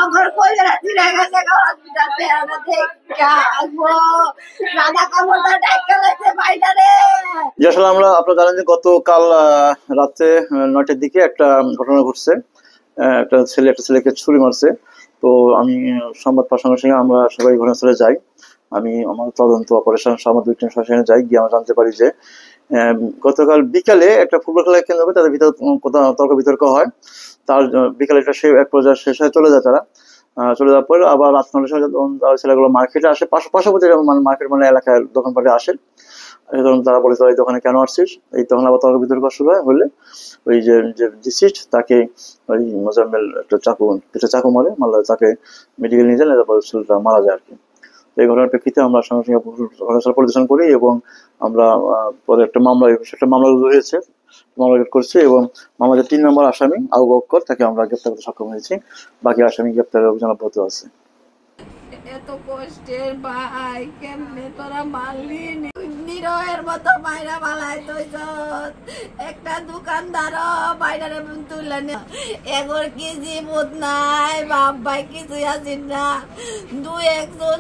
আমার কইরা দিরা গেছে হসপিটালে আমরা দেখা আসবো দাদা কামড়টা ডাক্তার লাগছে বাইরে রে। জি, আসলে আমরা আপনারা জানেন যে গতকাল রাতে ৯টার দিকে একটা ঘটনা ঘটছে। একটা ছেলেকে ছুরি মারছে। তো আমি সংবাদ পাওয়ার সঙ্গে সঙ্গে আমরা সবাই ঘটনাস্থলে যাই। আমি আমার তদন্ত অপারেশন সামগ্রিক টিম সেখানে যাই, গিয়ে আমরা জানতে পারি যে গতকাল বিকালে একটা ফুটবল খেলাকে কেন্দ্র করে তাদের ভিতর কোথাও তর্ক বিতর্ক হয়। তার বিকালে একটা সে এক পর্যায়ে শেষ হয়ে চলে যায় তারা। চলে যাওয়ার পরে আবার রাত ৯টার সময় যখন ছেলেগুলো মার্কেটে আসে, পাশাপাশি মানে মার্কেট মানে এলাকায় দোকানপাটে আসে। তখন তারা বলে এই দোকানে কেন আসছিস, এই তখন আবার তর্ক বিতর্ক শুরু হয়। হলে ওই যে যে ডিসিস্ট তাকে ওই মোজাম্মেল একটা পিঠে চাকু মারলে তাকে মেডিকেল নিয়ে যায়, তারপর ছেলেটা মারা যায় আর কি। তো এই ঘটনার প্রেক্ষিতে আমরা সঙ্গে সঙ্গে ঘটনাস্থল পরিদর্শন করি এবং আমরা পরে একটা মামলা রুজু হয়েছে, মামলা করছি এবং আমাদের ৩ নম্বর আসামি আবু বক্কর তাকে আমরা গ্রেপ্তার করতে সক্ষম হয়েছি। বাকি আসামি গ্রেপ্তারের অভিযান অব্যাহত আছে। এত কষ্টের ভাই কেমনে তোরা মারলি নিরয়ের মতো বাইরা মালাই তৈছ একটা দোকানদার বাইরে তুললে এগোর কি জীবত নাই বাপ ভাই কিছুই আছিস না, ২-১ জন